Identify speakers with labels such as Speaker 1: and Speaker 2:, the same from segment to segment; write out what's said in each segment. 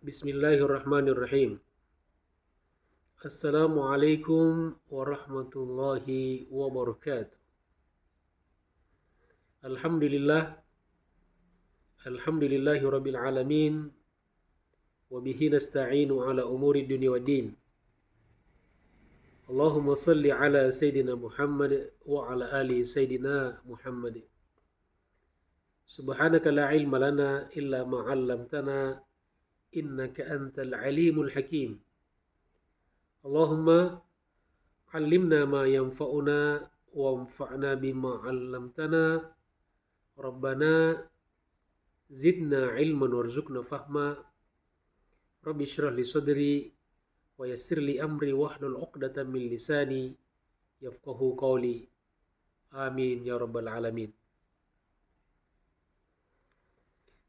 Speaker 1: Bismillahirrahmanirrahim. Assalamualaikum warahmatullahi wabarakatuh. Alhamdulillah, alhamdulillahi rabbil alamin. Wa bihi nasta'inu ala umuri dunya waddin. Allahumma salli ala Sayyidina Muhammad wa ala ali Sayyidina Muhammad. Subhanaka la ilma lana illa ma 'allamtana innaka antal alimul hakim. Allahumma 'allimna ma yanfa'una wanfa'na bima 'allamtana. Rabbana zidna ilman warzuqna fahma. Rabbi shrah li sadri wa yassir li amri wahlul 'uqdatam min lisani yafqahu qawli. Amin ya rabbal alamin.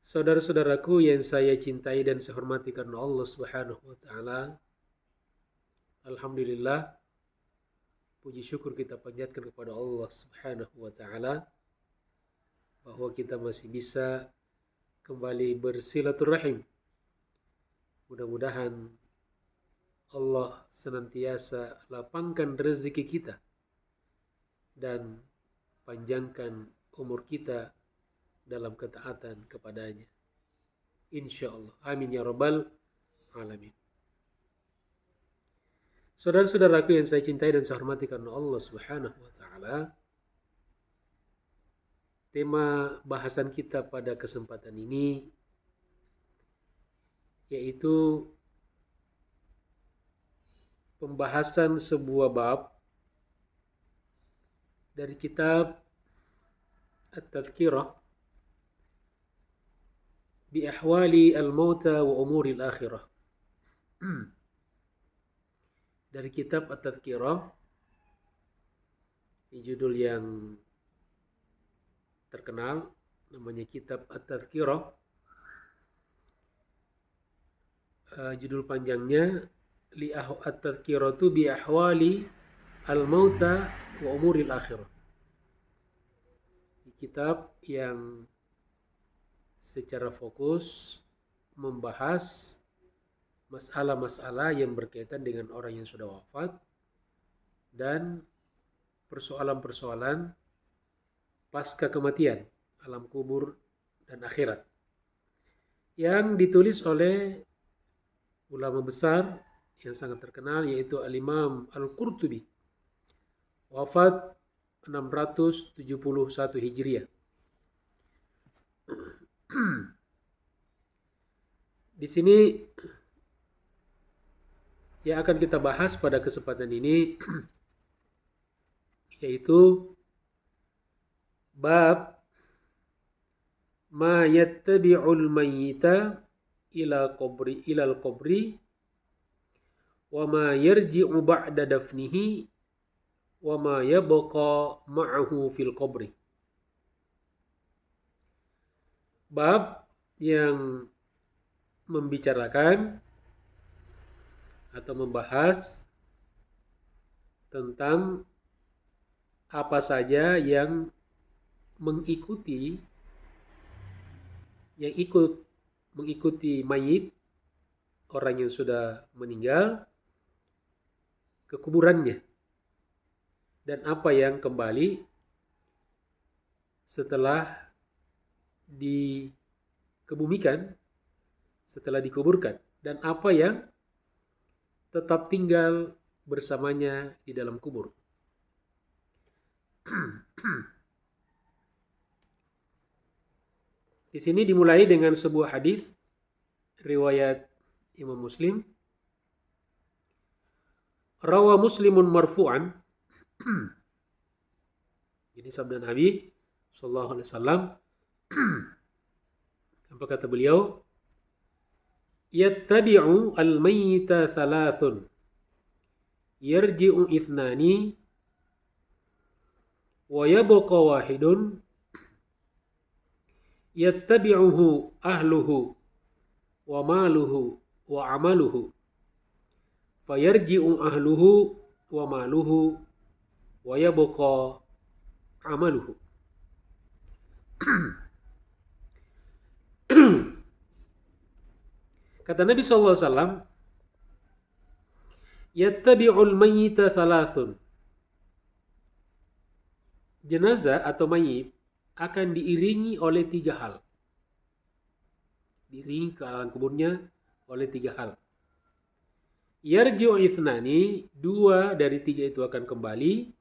Speaker 1: Saudara-saudaraku yang saya cintai dan saya hormati karena Allah Subhanahu wa taala. Alhamdulillah, puji syukur kita panjatkan kepada Allah Subhanahu wa taala bahwa kita masih bisa kembali bersilaturahim. Mudah-mudahan Allah senantiasa lapangkan rezeki kita dan panjangkan umur kita dalam ketaatan kepadanya. Insya Allah. Amin ya rabbal alamin. Saudara-saudaraku yang saya cintai dan saya hormati karena Allah Subhanahu wa taala. Tema bahasan kita pada kesempatan ini yaitu pembahasan sebuah bab dari kitab At-Tadhkirah bi ahwali al-mauta wa umuri al-akhirah. Dari kitab At-Tadhkirah, di judul yang terkenal namanya kitab At-Tadhkirah. Judul panjangnya At-Tadhkiratu bi ahwali al-mauta wa umuri al-akhirah. Kitab yang secara fokus membahas masalah-masalah yang berkaitan dengan orang yang sudah wafat dan persoalan-persoalan pasca kematian, alam kubur dan akhirat, yang ditulis oleh ulama besar yang sangat terkenal yaitu Al-Imam Al-Qurtubi, wafat 671 Hijriah. Di sini yang akan kita bahas pada kesempatan ini yaitu bab ma yattabi'ul mayyita ilal qabri wa ma yarji'u ba'da dafnihi wa ma yabqa ma'ahu fil qabri. Bab yang membicarakan atau membahas tentang apa saja yang mengikuti mayit, orang yang sudah meninggal, ke kuburannya, dan apa yang kembali setelah dikebumikan, setelah dikuburkan, dan apa yang tetap tinggal bersamanya di dalam kubur. Di sini dimulai dengan sebuah hadis riwayat Imam Muslim. Rawa Muslimun marfu'an. Ini sabda Nabi sallallahu alaihi wasallam. Apa kata beliau? Yattabi'u al-mayyita thalathun. Yarji'u ithnani wa yabqa wahidun. Yattabi'uhu ahluhu wa maluhu wa amaluhu. Fayarji'u ahluhu wa maluhu wa yabqa amaluhu. Kata Nabi SAW, yattabi'ul mayyita thalathun. Jenazah atau mayit akan diiringi oleh 3 hal. Diiringi ke alam kuburnya oleh 3 hal. Yarji'u ithnani, 2 dari 3 itu akan kembali.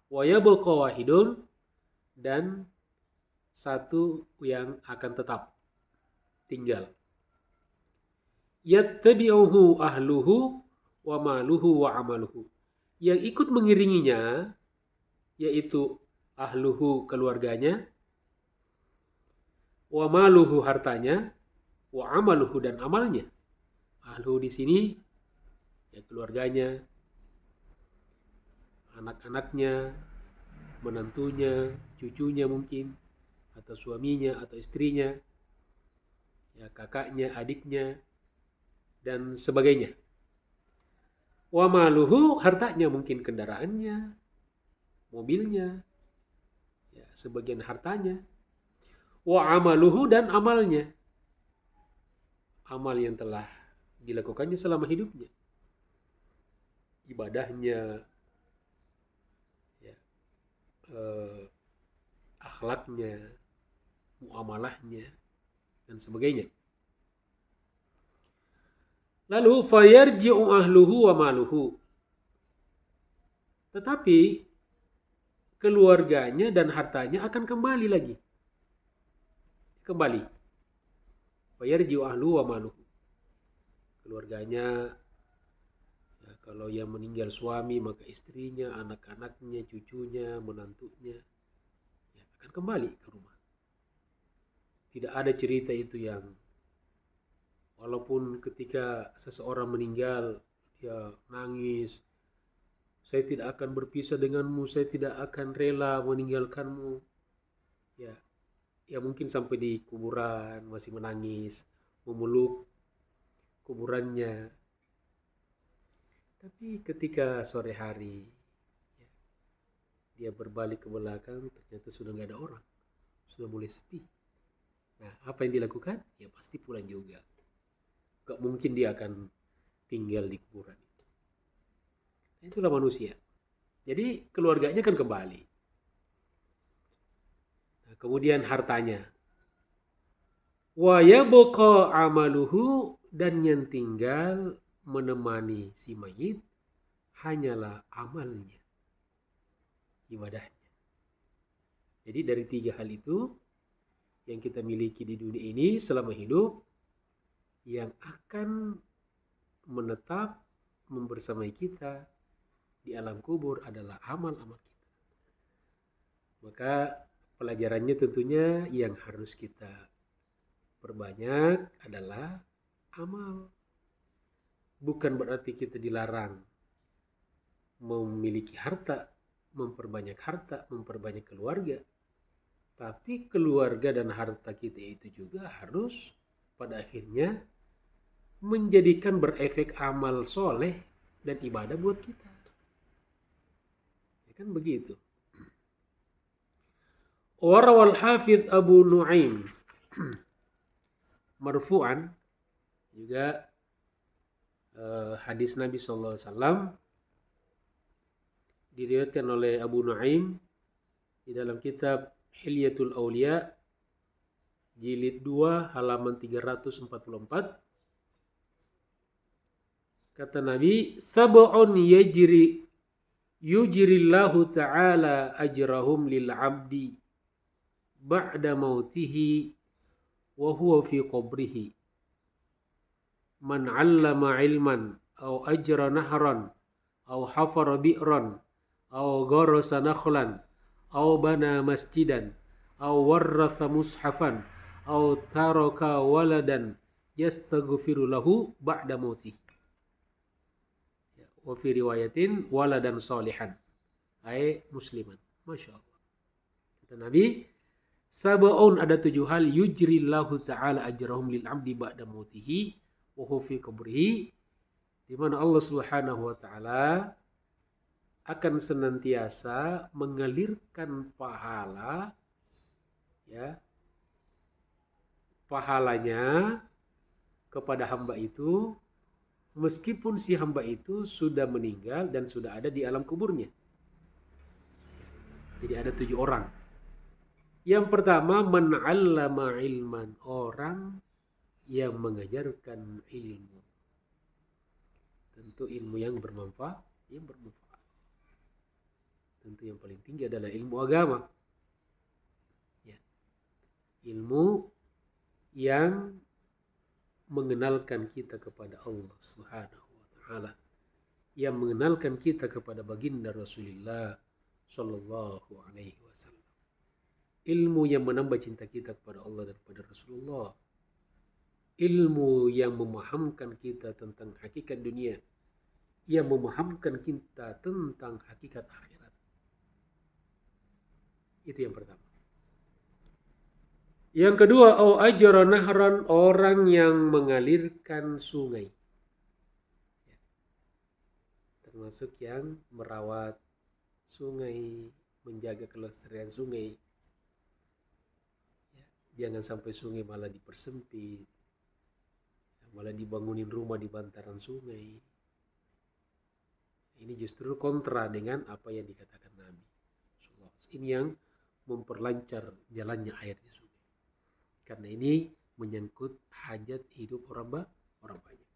Speaker 1: Wa yabqa wahidun, dan 1 yang akan tetap tinggal. Yattabi'uhu ahluhu wa maluhu wa amaluhu. Yang ikut mengiringinya yaitu ahluhu keluarganya, wa maluhu hartanya, wa amaluhu dan amalnya. Ahluhu di sini ya keluarganya, anak-anaknya, menantunya, cucunya mungkin, atau suaminya atau istrinya, ya kakaknya, adiknya, dan sebagainya. Wa maluhu, hartanya mungkin kendaraannya, mobilnya, ya sebagian hartanya. Wa amaluhu, dan amalnya, amal yang telah dilakukannya selama hidupnya, ibadahnya, ya, akhlaknya, muamalahnya, dan sebagainya. Lalu fayarji'u ahluhu wa maluhu. Tetapi keluarganya dan hartanya akan kembali lagi. Kembali. Fayarji'u ahluhu wa maluhu. Keluarganya, ya, kalau yang meninggal suami maka istrinya, anak-anaknya, cucunya, menantunya, ya, akan kembali ke rumah. Tidak ada cerita itu yang walaupun ketika seseorang meninggal dia nangis, saya tidak akan berpisah denganmu, saya tidak akan rela meninggalkanmu. Ya, ya mungkin sampai di kuburan masih menangis, memeluk kuburannya. Tapi ketika sore hari, ya, dia berbalik ke belakang, ternyata sudah nggak ada orang, sudah mulai sepi. Nah, apa yang dilakukan? Ya pasti pulang juga. Gak mungkin dia akan tinggal di kuburan itu. Itulah manusia. Jadi keluarganya kan kembali. Nah, kemudian hartanya. Wa yabqa amaluhu, dan yang tinggal menemani si mayit hanyalah amalnya, ibadahnya. Jadi dari 3 hal itu yang kita miliki di dunia ini selama hidup, yang akan menetap membersamai kita di alam kubur adalah amal-amal kita. Maka pelajarannya tentunya yang harus kita perbanyak adalah amal. Bukan berarti kita dilarang memiliki harta, memperbanyak harta, memperbanyak keluarga. Tapi keluarga dan harta kita itu juga harus pada akhirnya menjadikan berefek amal soleh dan ibadah buat kita. Ya kan begitu. Warawal Hafidh Abu Nu'aim marfu'an, juga hadis Nabi SAW diriwayatkan oleh Abu Nu'aim di dalam kitab Hilyatul Aulia jilid 2 halaman 344. Kata Nabi, sab'un yujrillahu ta'ala ajrahum lil 'abdi ba'da mautihi wa huwa fi qabrihi. Man 'allama 'ilman aw ajra nahran aw hafara bi'ran aw gharasa nakhlan aw bana masjidan aw warratha mushafan aw taraka waladan yastaghfiru lahu ba'da mautihi. Wa fi riwayatin waladan salihan ay musliman. Masya Allah. Kata Nabi, sab'un, ada 7 hal, yujrillahu ta'ala ajrahum lil 'abdi ba'da mautihi wa huwa fi qabrihi, di mana Allah Subhanahu wa taala akan senantiasa mengalirkan pahala, ya, pahalanya kepada hamba itu meskipun si hamba itu sudah meninggal dan sudah ada di alam kuburnya. Jadi ada 7 orang. Yang pertama, man 'allama ilman, orang yang mengajarkan ilmu. Tentu ilmu yang bermanfaat, Tentu yang paling tinggi adalah ilmu agama. Ya. Ilmu yang mengenalkan kita kepada Allah Subhanahu wa taala, yang mengenalkan kita kepada baginda Rasulullah sallallahu alaihi wasallam. Ilmu yang menambah cinta kita kepada Allah dan kepada Rasulullah. Ilmu yang memahamkan kita tentang hakikat dunia, yang memahamkan kita tentang hakikat akhirat. Itu yang pertama. Yang kedua, au ajra nahran, orang yang mengalirkan sungai. Termasuk yang merawat sungai, menjaga kelestarian sungai. Jangan sampai sungai malah dipersempit, malah dibangunin rumah di bantaran sungai. Ini justru kontra dengan apa yang dikatakan Nabi. Ini yang memperlancar jalannya air di sungai. Karena ini menyangkut hajat hidup orang banyak.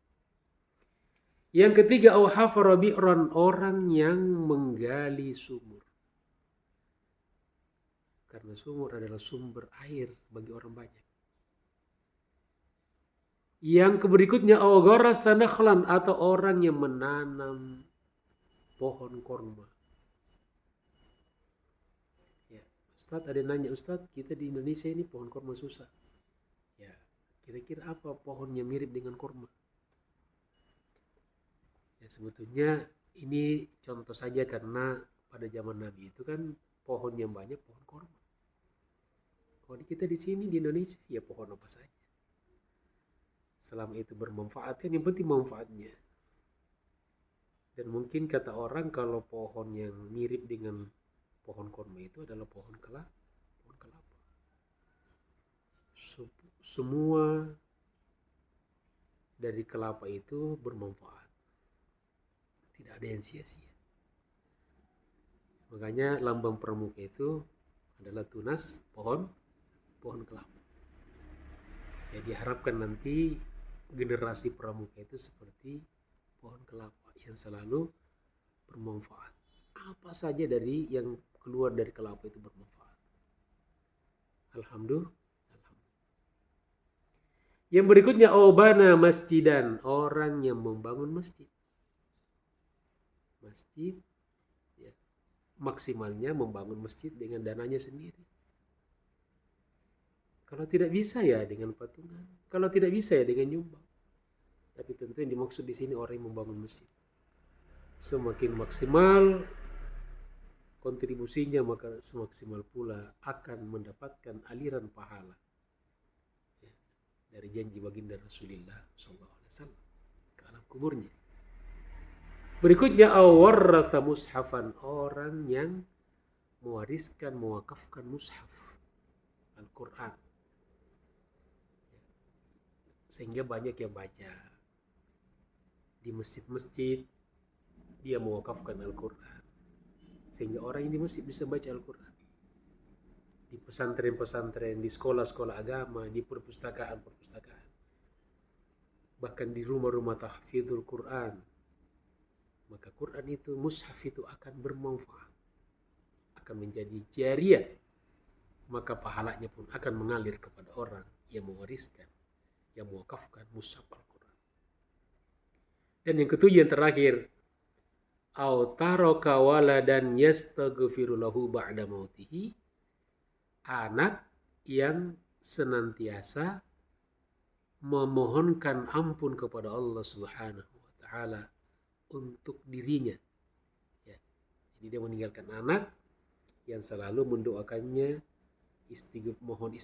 Speaker 1: Yang ketiga, au hafara bi'ran, orang yang menggali sumur. Karena sumur adalah sumber air bagi orang banyak. Yang berikutnya, au gharasa nakhlan, atau orang yang menanam pohon korma. Ustaz, ada nanya, Ustaz, kita di Indonesia ini pohon korma susah. Ya, kira-kira apa pohonnya mirip dengan korma? Ya, sebetulnya ini contoh saja karena pada zaman Nabi itu kan pohon yang banyak pohon korma. Kalau kita di sini di Indonesia ya pohon apa saja. Selama itu bermanfaat kan yang penting manfaatnya. Dan mungkin kata orang kalau pohon yang mirip dengan pohon korma itu adalah pohon kelapa. Semua dari kelapa itu bermanfaat. Tidak ada yang sia-sia. Makanya lambang pramuka itu adalah tunas pohon kelapa. Ya, diharapkan nanti generasi pramuka itu seperti pohon kelapa yang selalu bermanfaat. Apa saja dari yang keluar dari kelapa itu bermanfaat. Alhamdulillah. Yang berikutnya, obana masjidan, orang yang membangun masjid. Masjid, ya, maksimalnya membangun masjid dengan dananya sendiri. Kalau tidak bisa ya dengan patungan. Kalau tidak bisa ya dengan nyumbang. Tapi tentu yang dimaksud di sini orang yang membangun masjid. Semakin maksimal kontribusinya, maka semaksimal pula akan mendapatkan aliran pahala dari janji baginda Rasulullah SAW ke alam kuburnya. Berikutnya, awarratha mushafan, orang yang mewariskan, mewakafkan mushaf Al-Quran, sehingga banyak yang baca di masjid-masjid. Dia mewakafkan Al-Quran sehingga orang yang di masjid bisa baca Al-Quran. Di pesantren-pesantren, di sekolah-sekolah agama, di perpustakaan-perpustakaan, bahkan di rumah-rumah tahfidzul Quran. Maka Quran itu, mushaf itu akan bermanfaat, akan menjadi jariyah. Maka pahalanya pun akan mengalir kepada orang yang mewariskan, yang mewakafkan mushaf Al-Quran. Dan yang ketujuh, yang terakhir, au taraka waladan yastaghfiru lahu ba'da mautihi, anak yang senantiasa memohonkan ampun kepada Allah Subhanahu wa taala untuk dirinya. Ya. Jadi dia meninggalkan anak yang selalu mendoakannya, mohon istighfar